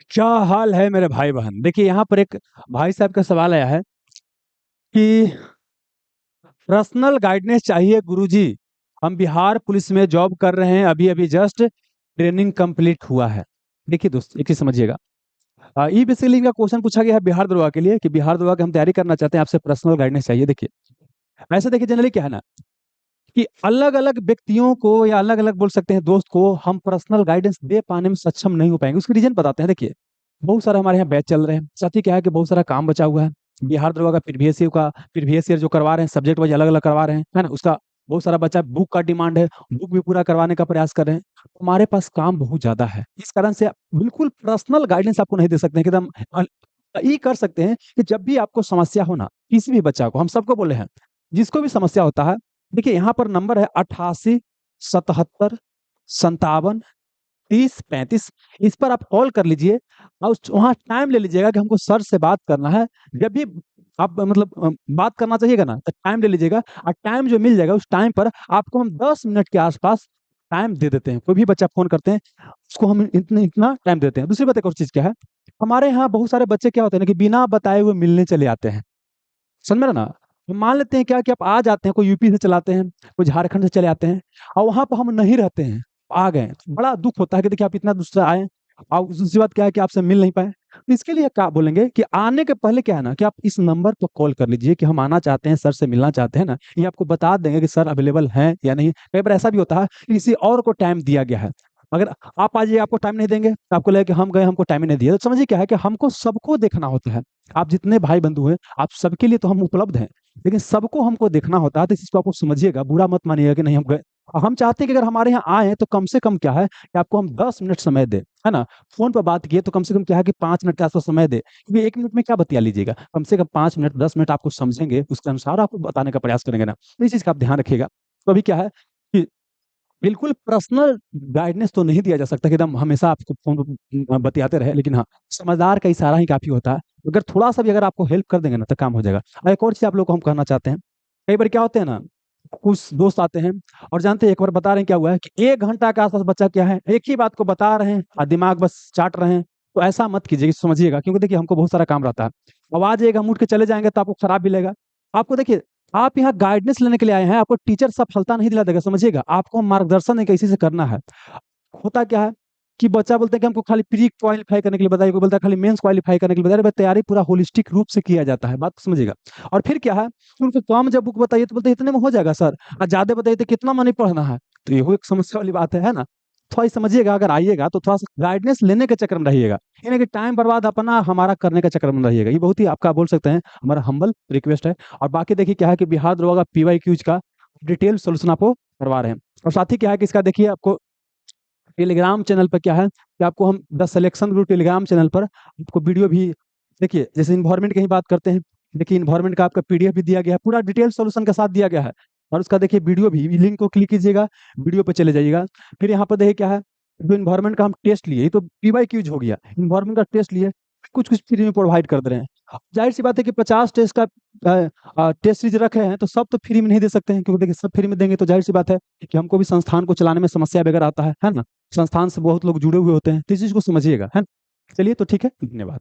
क्या हाल है मेरे भाई बहन। देखिए यहाँ पर एक भाई साहब का सवाल आया है कि पर्सनल गाइडेंस चाहिए गुरुजी। हम बिहार पुलिस में जॉब कर रहे हैं, अभी अभी जस्ट ट्रेनिंग कंप्लीट हुआ है। देखिए दोस्त, एक चीज समझिएगा। ई बेसिकली का क्वेश्चन पूछा गया है बिहार दरोगा के लिए कि बिहार दरोगा की हम तैयारी करना चाहते हैं, आपसे पर्सनल गाइडेंस चाहिए। देखिए ऐसे देखिए जनरली क्या है ना कि अलग अलग व्यक्तियों को या अलग अलग बोल सकते हैं दोस्त को हम पर्सनल गाइडेंस दे पाने में सक्षम नहीं हो पाएंगे। उसके रीजन बताते हैं। देखिए बहुत सारा हमारे यहाँ बैच चल रहे हैं, साथ ही क्या है कि बहुत सारा काम बचा हुआ है। बिहार दरोगा का प्रीवियस ईयर जो करवा रहे हैं, सब्जेक्ट वाइज अलग अलग करवा रहे हैं, है ना। उसका बहुत सारा बच्चा बुक का डिमांड है, बुक भी पूरा करवाने का प्रयास कर रहे हैं। हमारे पास काम बहुत ज्यादा है, इस कारण से बिल्कुल पर्सनल गाइडेंस आपको नहीं दे सकते हैं कि एकदम ये कर सकते हैं कि जब भी आपको समस्या हो ना, किसी भी बच्चा को, हम सबको बोले हैं जिसको भी समस्या होता है, देखिए यहाँ पर नंबर है 88 77 57 30 35। इस पर आप कॉल कर लीजिए और वहाँ टाइम ले लीजिएगा कि हमको सर से बात करना है। जब भी आप बात करना चाहिएगा ना, तो टाइम ले लीजिएगा और टाइम जो मिल जाएगा उस टाइम पर आपको हम 10 मिनट के आसपास टाइम दे देते हैं। कोई भी बच्चा फोन करते हैं उसको हम इतने इतना टाइम देते हैं। दूसरी बात एक और चीज क्या है, हमारे यहाँ बहुत सारे बच्चे क्या होते हैं ना कि बिना बताए हुए मिलने चले आते हैं। समझ में रहा ना। हम मान लेते हैं क्या कि आप आ जाते हैं, कोई यूपी से चलाते हैं, कोई झारखंड से चले आते हैं और वहां पर हम नहीं रहते हैं, आ गए तो बड़ा दुख होता है कि देखिए आप इतना दूर से आए और दूसरी बात क्या है कि आपसे मिल नहीं पाए। तो इसके लिए क्या बोलेंगे कि आने के पहले क्या है ना कि आप इस नंबर पर कॉल कर लीजिए कि हम आना चाहते हैं, सर से मिलना चाहते हैं ना। ये आपको बता देंगे कि सर अवेलेबल हैं या नहीं। कई बार ऐसा भी होता है कि किसी और को टाइम दिया गया है, अगर आप आ जाइए आपको टाइम नहीं देंगे तो आपको लगेगा कि हम गए हमको टाइम ही नहीं दिया। तो समझिए क्या है कि हमको सबको देखना होता है। आप जितने भाई बंधु हैं आप सबके लिए तो हम उपलब्ध हैं, लेकिन सबको हमको देखना होता है। तो इस चीज को आपको समझिएगा, बुरा मत मानिएगा कि नहीं हम गए। हम चाहते हैं कि अगर हमारे यहाँ आए तो कम से कम क्या है कि आपको हम 10 मिनट समय दे, है ना। फोन पर बात किए तो कम से कम क्या है कि 5 मिनट के आसपास समय दे, क्योंकि 1 मिनट में क्या बतिया लीजिएगा। कम से कम 5 मिनट 10 मिनट आपको समझेंगे, उसके अनुसार आपको बताने का प्रयास करेंगे ना। तो इस चीज का आप ध्यान रखिएगा। तो अभी क्या है कि बिल्कुल पर्सनल गाइडेंस तो नहीं दिया जा सकता कि एकदम हमेशा आपको फोन पर बतियाते रहे, लेकिन हाँ समझदार का इशारा ही काफी होता है। अगर थोड़ा सा भी अगर आपको हेल्प कर देंगे ना तो काम हो जाएगा। और एक और चीज आप लोग को हम कहना चाहते हैं, कई बार क्या होते हैं ना, कुछ दोस्त आते हैं और जानते हैं एक बार बता रहे हैं क्या हुआ है कि 1 घंटा के आसपास बच्चा क्या है एक ही बात को बता रहे हैं और दिमाग बस चाट रहे हैं। तो ऐसा मत कीजिए, समझिएगा, क्योंकि देखिए हमको बहुत सारा काम रहता है। अब आ जाइएगा हम उठ के चले जाएंगे तो आपको खराब भी लगेगा। आपको देखिए आप यहाँ गाइडेंस लेने के लिए आए हैं, आपको टीचर सफलता नहीं दिला देगा, समझिएगा। आपको मार्गदर्शन एक कैसे से करना है। होता क्या है कि बच्चा बोलते हैं कि हमको खाली प्री क्वालिफाई करने के लिए बताइए, कोई बोलता है खाली मेंस क्वालिफाई करने के लिए बताइए। अरे तैयारी पूरा होलिस्टिक रूप से किया जाता है, बात को समझिएगा। और फिर क्या है, उनको कम जब बुक बताइए तो बोलते हैं इतने में हो जाएगा सर, और ज्यादा बताइए तो कितना मनी पढ़ना है। तो ये एक समस्या वाली बात है ना। थोड़ा ही समझिएगा, अगर आइएगा तो थोड़ा सा गाइडेंस लेने के चक्कर में रहिएगा, यानी कि टाइम बर्बाद अपना हमारा करने के चक्कर में रहिएगा। ये बहुत ही आपका बोल सकते हैं हमारा हम्बल रिक्वेस्ट है। और बाकी देखिए क्या है कि बिहार दरोगा पीवाई क्यूज का डिटेल सोल्यूशन आपको करवा रहे हैं। और साथ ही क्या है कि इसका देखिए आपको टेलीग्राम चैनल पर क्या है कि आपको हम the selection group Telegram channel पर आपको वीडियो भी, देखिए जैसे इन्वायरमेंट की ही बात करते हैं, देखिए इन्वायरमेंट का आपका पीडीएफ भी दिया गया है, पूरा डिटेल सॉल्यूशन के साथ दिया गया है। और उसका देखिए वीडियो भी, लिंक को क्लिक कीजिएगा, वीडियो पे चले जाइएगा। फिर यहाँ पर देखिए क्या है, जो इन्वायरमेंट का हम टेस्ट लिए, ये तो पीवाई क्यूज हो गया, इन्वायरमेंट का टेस्ट लिए, कुछ कुछ फ्री में प्रोवाइड कर दे रहे हैं। जाहिर सी बात है कि 50 टेस्ट का टेस्ट सीरीज रखे हैं तो सब तो फ्री में नहीं दे सकते हैं, क्योंकि देखिए सब फ्री में देंगे तो जाहिर सी बात है कि हमको भी संस्थान को चलाने में समस्या वगैरह आता है ना। संस्थान से बहुत लोग जुड़े हुए होते हैं, तो इस चीज को समझिएगा, है ना। चलिए तो ठीक है, धन्यवाद।